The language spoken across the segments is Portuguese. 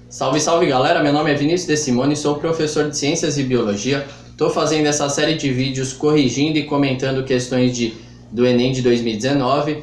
Salve, salve galera, meu nome é Vinícius De Simone, sou professor de Ciências e Biologia. Estou fazendo essa série de vídeos corrigindo e comentando questões do Enem de 2019.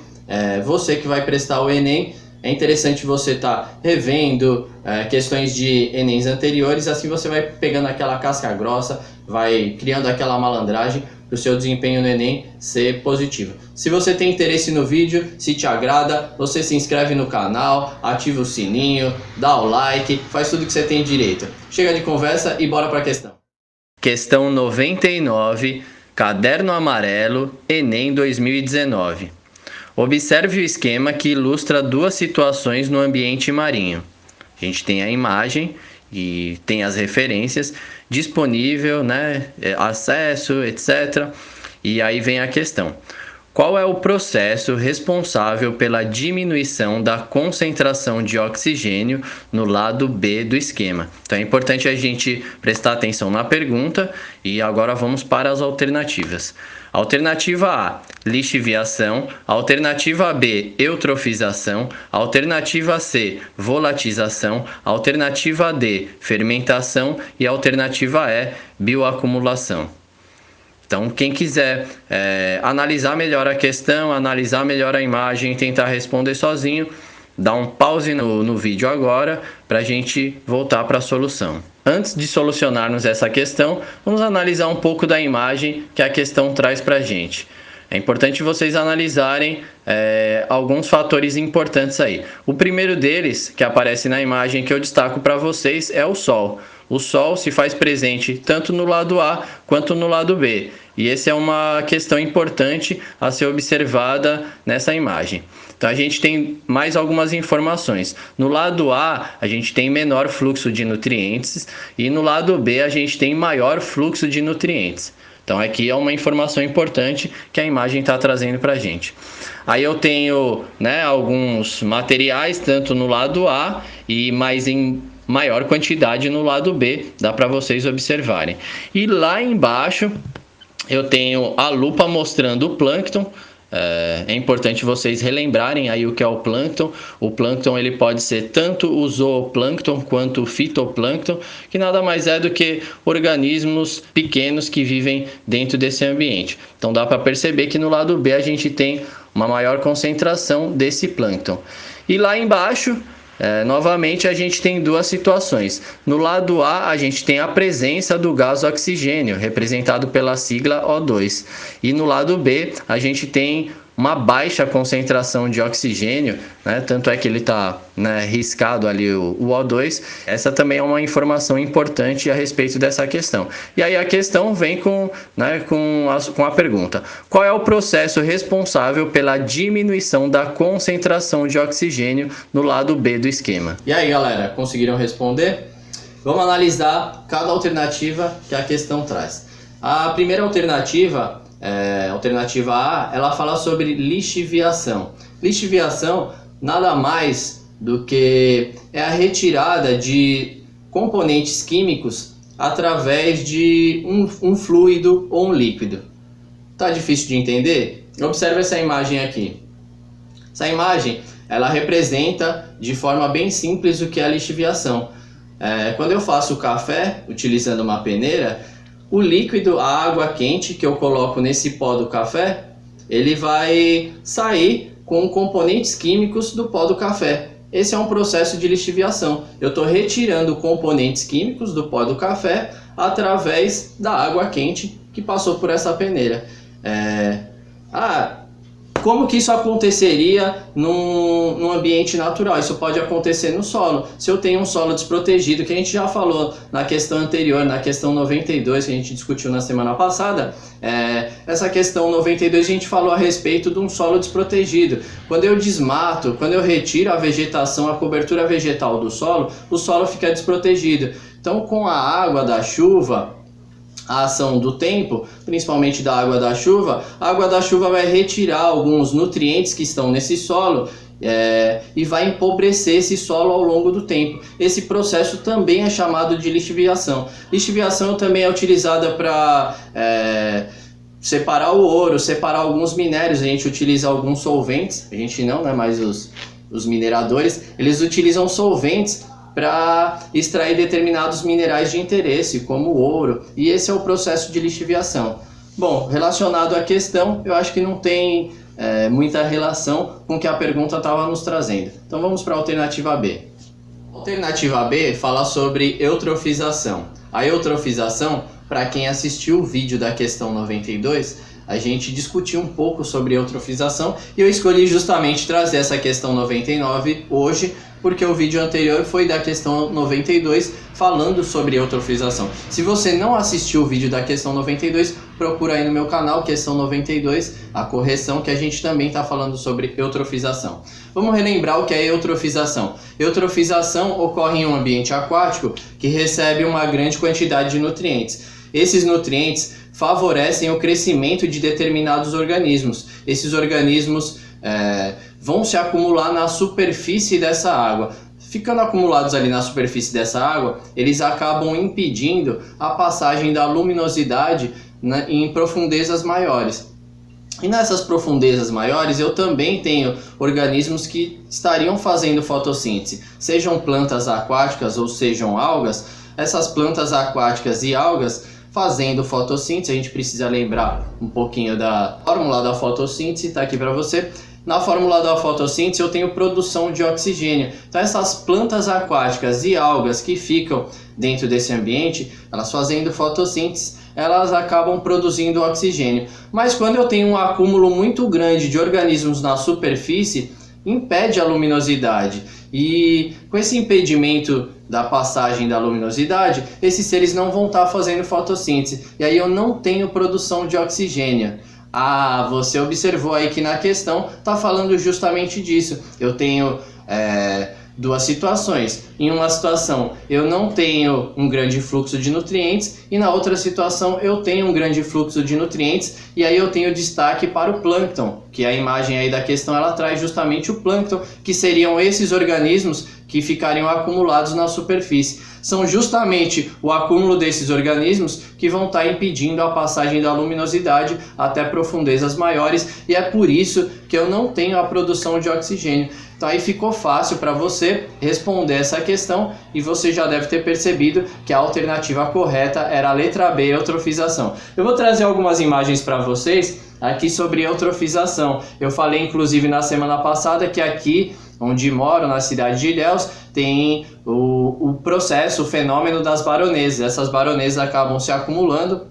Você que vai prestar o Enem, é interessante você estar revendo questões de Enems anteriores, assim você vai pegando aquela casca grossa, vai criando aquela malandragem para o seu desempenho no Enem ser positivo. Se você tem interesse no vídeo, se te agrada, você se inscreve no canal, ativa o sininho, dá o like, faz tudo que você tem direito. Chega de conversa e bora para a questão. Questão 99, Caderno Amarelo, Enem 2019. Observe o esquema que ilustra duas situações no ambiente marinho. A gente tem a imagem e tem as referências disponível, acesso, etc. E aí vem a questão. Qual é o processo responsável pela diminuição da concentração de oxigênio no lado B do esquema? Então é importante a gente prestar atenção na pergunta e agora vamos para as alternativas. Alternativa A, lixiviação. Alternativa B, eutrofização. Alternativa C, volatização. Alternativa D, fermentação. E alternativa E, bioacumulação. Então, quem quiser analisar melhor a questão, analisar melhor a imagem e tentar responder sozinho, dá um pause no vídeo agora para a gente voltar para a solução. Antes de solucionarmos essa questão, vamos analisar um pouco da imagem que a questão traz para a gente. É importante vocês analisarem alguns fatores importantes aí. O primeiro deles, que aparece na imagem que eu destaco para vocês, é o Sol. O Sol se faz presente tanto no lado A quanto no lado B. E essa é uma questão importante a ser observada nessa imagem. Então a gente tem mais algumas informações. No lado A, a gente tem menor fluxo de nutrientes e no lado B a gente tem maior fluxo de nutrientes. Então aqui é uma informação importante que a imagem está trazendo para a gente. Aí eu tenho alguns materiais, tanto no lado A e mais em maior quantidade no lado B, dá para vocês observarem. E lá embaixo eu tenho a lupa mostrando o plâncton. É importante vocês relembrarem aí o que é o plâncton. O plâncton ele pode ser tanto o zooplâncton quanto o fitoplâncton, que nada mais é do que organismos pequenos que vivem dentro desse ambiente. Então dá para perceber que no lado B a gente tem uma maior concentração desse plâncton. E lá embaixo, novamente a gente tem duas situações. No lado A a gente tem a presença do gás oxigênio, representado pela sigla O2. E no lado B a gente tem uma baixa concentração de oxigênio, tanto é que ele está riscado ali o O2. Essa também é uma informação importante a respeito dessa questão. E aí a questão vem com a pergunta: qual é o processo responsável pela diminuição da concentração de oxigênio no lado B do esquema? E aí galera, conseguiram responder? Vamos analisar cada alternativa que a questão traz. A primeira alternativa, alternativa A, ela fala sobre lixiviação. Lixiviação nada mais do que a retirada de componentes químicos através de um fluido ou um líquido. Tá difícil de entender? Observe essa imagem aqui. Essa imagem ela representa de forma bem simples o que é a lixiviação. Quando eu faço café utilizando uma peneira, o líquido, a água quente que eu coloco nesse pó do café, ele vai sair com componentes químicos do pó do café. Esse é um processo de lixiviação. Eu estou retirando componentes químicos do pó do café através da água quente que passou por essa peneira. Como que isso aconteceria num ambiente natural? Isso pode acontecer no solo. Se eu tenho um solo desprotegido, que a gente já falou na questão anterior, na questão 92, que a gente discutiu na semana passada, essa questão 92 a gente falou a respeito de um solo desprotegido. Quando eu desmato, quando eu retiro a vegetação, a cobertura vegetal do solo, o solo fica desprotegido. Então, com a água da chuva, a ação do tempo, principalmente da água da chuva, a água da chuva vai retirar alguns nutrientes que estão nesse solo e vai empobrecer esse solo ao longo do tempo. Esse processo também é chamado de lixiviação. Lixiviação também é utilizada para separar o ouro, separar alguns minérios. A gente utiliza alguns solventes, a gente não, mas os mineradores, eles utilizam solventes para extrair determinados minerais de interesse, como o ouro, e esse é o processo de lixiviação. Bom, relacionado à questão, eu acho que não tem muita relação com o que a pergunta estava nos trazendo. Então vamos para a alternativa B. A alternativa B fala sobre eutrofização. A eutrofização, para quem assistiu o vídeo da questão 92, a gente discutiu um pouco sobre eutrofização e eu escolhi justamente trazer essa questão 99 hoje, porque o vídeo anterior foi da questão 92 falando sobre eutrofização. Se você não assistiu o vídeo da questão 92, procura aí no meu canal, questão 92, a correção, que a gente também está falando sobre eutrofização. Vamos relembrar o que é eutrofização. Eutrofização ocorre em um ambiente aquático que recebe uma grande quantidade de nutrientes. Esses nutrientes favorecem o crescimento de determinados organismos. Esses organismos vão se acumular na superfície dessa água. Ficando acumulados ali na superfície dessa água, eles acabam impedindo a passagem da luminosidade em profundezas maiores. E nessas profundezas maiores eu também tenho organismos que estariam fazendo fotossíntese, sejam plantas aquáticas ou sejam algas. Essas plantas aquáticas e algas fazendo fotossíntese, a gente precisa lembrar um pouquinho da fórmula da fotossíntese, está aqui para você. Na fórmula da fotossíntese eu tenho produção de oxigênio. Então essas plantas aquáticas e algas que ficam dentro desse ambiente, elas fazendo fotossíntese, elas acabam produzindo oxigênio. Mas quando eu tenho um acúmulo muito grande de organismos na superfície, impede a luminosidade. E com esse impedimento da passagem da luminosidade, esses seres não vão estar fazendo fotossíntese. E aí eu não tenho produção de oxigênio. Ah, você observou aí que na questão está falando justamente disso. Eu tenho duas situações. Em uma situação eu não tenho um grande fluxo de nutrientes e na outra situação eu tenho um grande fluxo de nutrientes, e aí eu tenho destaque para o plâncton, que a imagem aí da questão ela traz justamente o plâncton, que seriam esses organismos que ficariam acumulados na superfície. São justamente o acúmulo desses organismos que vão estar impedindo a passagem da luminosidade até profundezas maiores, e é por isso que eu não tenho a produção de oxigênio. Então aí ficou fácil para você responder essa questão, e você já deve ter percebido que a alternativa correta era a letra B, eutrofização. Eu vou trazer algumas imagens para vocês aqui sobre eutrofização. Eu falei inclusive na semana passada que aqui onde moro, na cidade de Ilhéus, tem o processo, o fenômeno das baronesas. Essas baronesas acabam se acumulando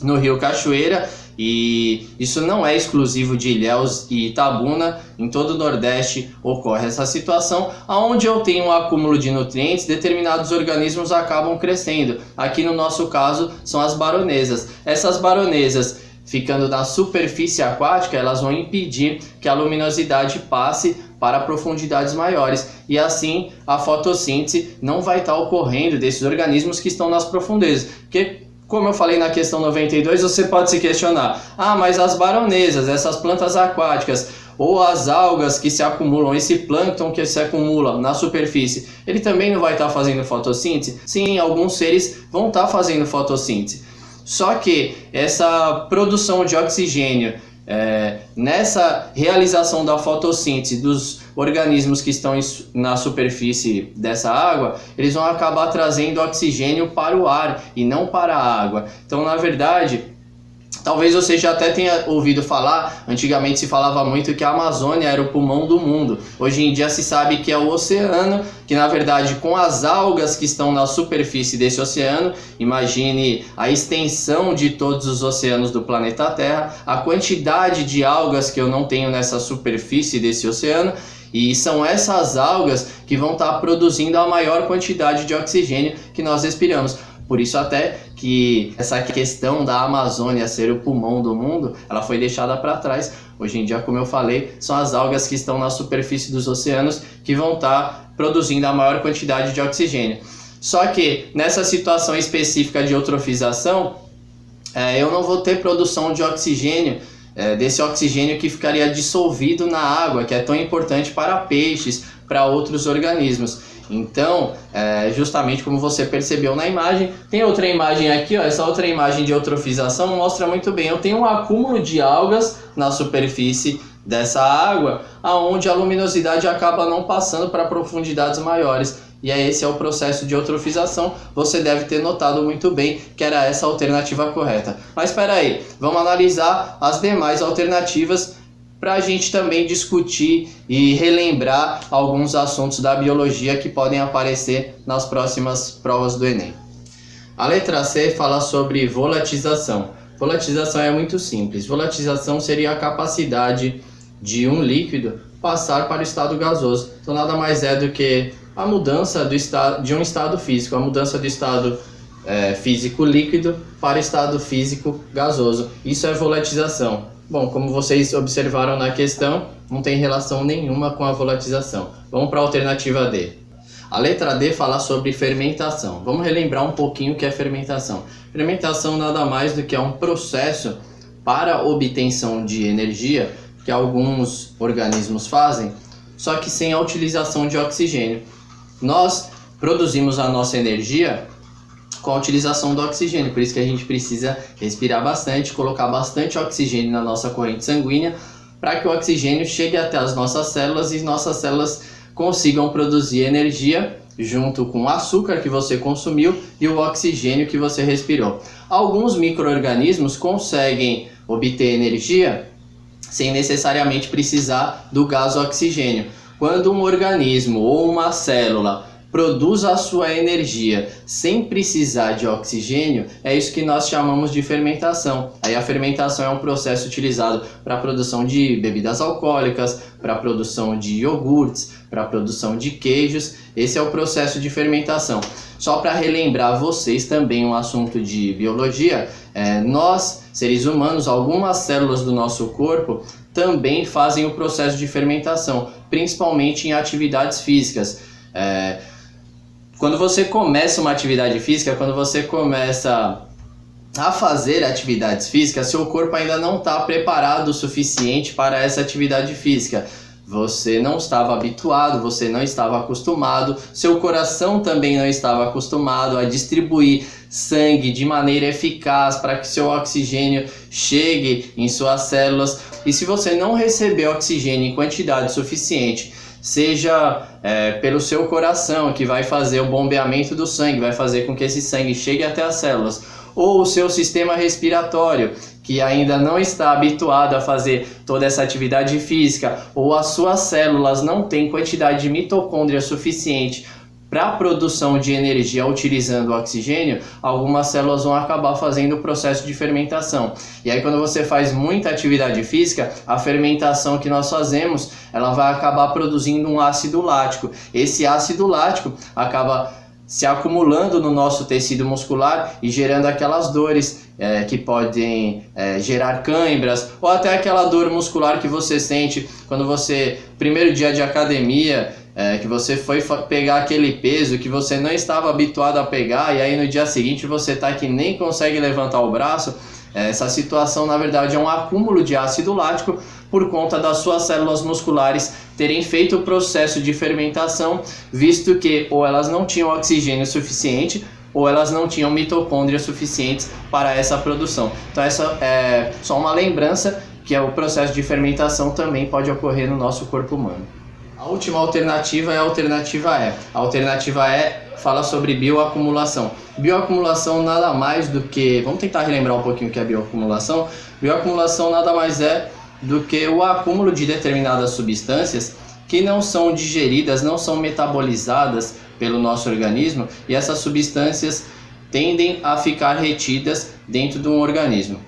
no rio Cachoeira, e isso não é exclusivo de Ilhéus e Itabuna. Em todo o Nordeste ocorre essa situação, onde eu tenho um acúmulo de nutrientes, determinados organismos acabam crescendo. Aqui no nosso caso são as baronesas. Essas baronesas, ficando na superfície aquática, elas vão impedir que a luminosidade passe para profundidades maiores, e assim a fotossíntese não vai estar ocorrendo desses organismos que estão nas profundezas. Porque, como eu falei na questão 92, você pode se questionar: ah, mas as baronesas, essas plantas aquáticas, ou as algas que se acumulam, esse plâncton que se acumula na superfície, ele também não vai estar fazendo fotossíntese? Sim, alguns seres vão estar fazendo fotossíntese. Só que essa produção de oxigênio, nessa realização da fotossíntese dos organismos que estão na superfície dessa água, eles vão acabar trazendo oxigênio para o ar e não para a água. Então, na verdade, talvez você já até tenha ouvido falar, antigamente se falava muito que a Amazônia era o pulmão do mundo. Hoje em dia se sabe que é o oceano, que na verdade com as algas que estão na superfície desse oceano, imagine a extensão de todos os oceanos do planeta Terra, a quantidade de algas que eu não tenho nessa superfície desse oceano, e são essas algas que vão estar produzindo a maior quantidade de oxigênio que nós respiramos. Por isso até que essa questão da Amazônia ser o pulmão do mundo, ela foi deixada para trás. Hoje em dia, como eu falei, são as algas que estão na superfície dos oceanos que vão estar produzindo a maior quantidade de oxigênio. Só que nessa situação específica de eutrofização, eu não vou ter produção de oxigênio, desse oxigênio que ficaria dissolvido na água, que é tão importante para peixes, para outros organismos. Então, justamente como você percebeu na imagem, tem outra imagem aqui, ó, essa outra imagem de eutrofização mostra muito bem. Eu tenho um acúmulo de algas na superfície dessa água, aonde a luminosidade acaba não passando para profundidades maiores. e esse é o processo de eutrofização. Você deve ter notado muito bem que era essa a alternativa correta. Mas espera aí, vamos analisar as demais alternativas para a gente também discutir e relembrar alguns assuntos da biologia que podem aparecer nas próximas provas do Enem. A letra C fala sobre volatização. Volatização é muito simples. Volatização seria a capacidade de um líquido passar para o estado gasoso. Então nada mais é do que a mudança de um estado físico, a mudança do estado físico líquido para o estado físico gasoso. Isso é volatização. Bom, como vocês observaram na questão, não tem relação nenhuma com a volatização. Vamos para a alternativa D. A letra D fala sobre fermentação. Vamos relembrar um pouquinho o que é fermentação. Fermentação nada mais do que é um processo para obtenção de energia que alguns organismos fazem, só que sem a utilização de oxigênio. Nós produzimos a nossa energia com a utilização do oxigênio, por isso que a gente precisa respirar bastante, colocar bastante oxigênio na nossa corrente sanguínea, para que o oxigênio chegue até as nossas células e nossas células consigam produzir energia junto com o açúcar que você consumiu e o oxigênio que você respirou. Alguns micro-organismos conseguem obter energia sem necessariamente precisar do gás oxigênio. Quando um organismo ou uma célula produz a sua energia sem precisar de oxigênio, é isso que nós chamamos de fermentação. Aí a fermentação é um processo utilizado para a produção de bebidas alcoólicas, para a produção de iogurtes, para a produção de queijos. Esse é o processo de fermentação. Só para relembrar vocês também um assunto de biologia, nós, seres humanos, algumas células do nosso corpo também fazem o processo de fermentação, principalmente em atividades físicas. Quando você começa uma atividade física, quando você começa a fazer atividades físicas, seu corpo ainda não está preparado o suficiente para essa atividade física. Você não estava habituado, você não estava acostumado, seu coração também não estava acostumado a distribuir sangue de maneira eficaz para que seu oxigênio chegue em suas células. E se você não receber oxigênio em quantidade suficiente, seja pelo seu coração, que vai fazer o bombeamento do sangue, vai fazer com que esse sangue chegue até as células, ou o seu sistema respiratório, que ainda não está habituado a fazer toda essa atividade física, ou as suas células não têm quantidade de mitocôndria suficiente para a produção de energia utilizando o oxigênio, algumas células vão acabar fazendo o processo de fermentação. E aí quando você faz muita atividade física, a fermentação que nós fazemos, ela vai acabar produzindo um ácido lático. Esse ácido lático acaba se acumulando no nosso tecido muscular e gerando aquelas dores que podem gerar cãibras, ou até aquela dor muscular que você sente quando você, primeiro dia de academia, que você foi pegar aquele peso que você não estava habituado a pegar, e aí no dia seguinte você tá que nem consegue levantar o braço. Essa situação na verdade é um acúmulo de ácido lático por conta das suas células musculares terem feito o processo de fermentação, visto que ou elas não tinham oxigênio suficiente ou elas não tinham mitocôndrias suficientes para essa produção. Então essa é só uma lembrança que o processo de fermentação também pode ocorrer no nosso corpo humano. A última alternativa é a alternativa E. A alternativa E fala sobre bioacumulação. Bioacumulação nada mais do que... Vamos tentar relembrar um pouquinho o que é bioacumulação. Bioacumulação nada mais é do que o acúmulo de determinadas substâncias que não são digeridas, não são metabolizadas pelo nosso organismo, e essas substâncias tendem a ficar retidas dentro de um organismo.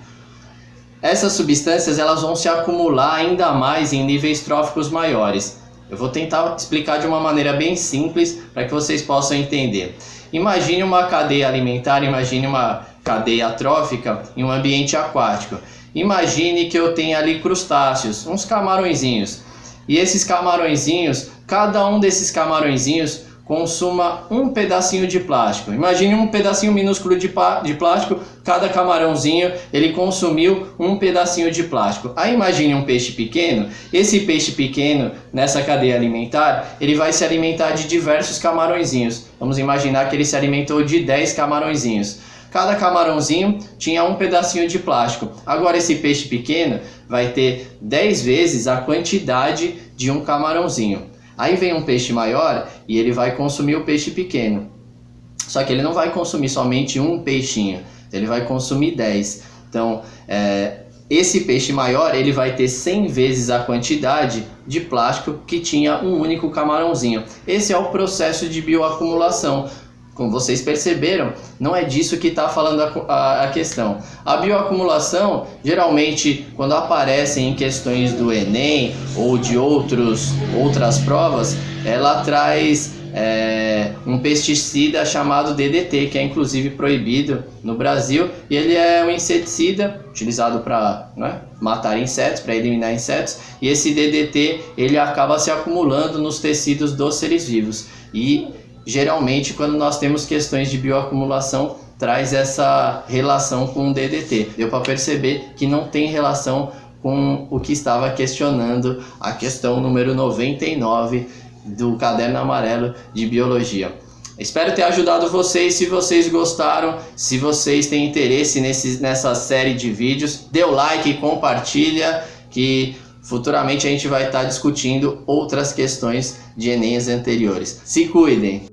Essas substâncias elas vão se acumular ainda mais em níveis tróficos maiores. Eu vou tentar explicar de uma maneira bem simples para que vocês possam entender. Imagine uma cadeia alimentar, imagine uma cadeia trófica em um ambiente aquático. Imagine que eu tenho ali crustáceos, uns camarõezinhos. E esses camarõezinhos, cada um desses camarõezinhos consuma um pedacinho de plástico. Imagine um pedacinho minúsculo de plástico, cada camarãozinho ele consumiu um pedacinho de plástico. Aí imagine um peixe pequeno, esse peixe pequeno nessa cadeia alimentar, ele vai se alimentar de diversos camarõezinhos. Vamos imaginar que ele se alimentou de 10 camarõezinhos. Cada camarãozinho tinha um pedacinho de plástico. Agora esse peixe pequeno vai ter 10 vezes a quantidade de um camarãozinho. Aí vem um peixe maior e ele vai consumir o peixe pequeno. Só que ele não vai consumir somente um peixinho, ele vai consumir 10. Então, esse peixe maior ele vai ter 100 vezes a quantidade de plástico que tinha um único camarãozinho. Esse é o processo de bioacumulação. Como vocês perceberam, não é disso que está falando a questão. A bioacumulação, geralmente, quando aparece em questões do Enem ou de outras provas, ela traz um pesticida chamado DDT, que é inclusive proibido no Brasil, e ele é um inseticida utilizado para matar insetos, para eliminar insetos, e esse DDT ele acaba se acumulando nos tecidos dos seres vivos. E geralmente, quando nós temos questões de bioacumulação, traz essa relação com o DDT. Deu para perceber que não tem relação com o que estava questionando a questão número 99 do Caderno Amarelo de Biologia. Espero ter ajudado vocês. Se vocês gostaram, se vocês têm interesse nessa série de vídeos, dê o like, compartilha, que futuramente a gente vai estar discutindo outras questões de Enems anteriores. Se cuidem!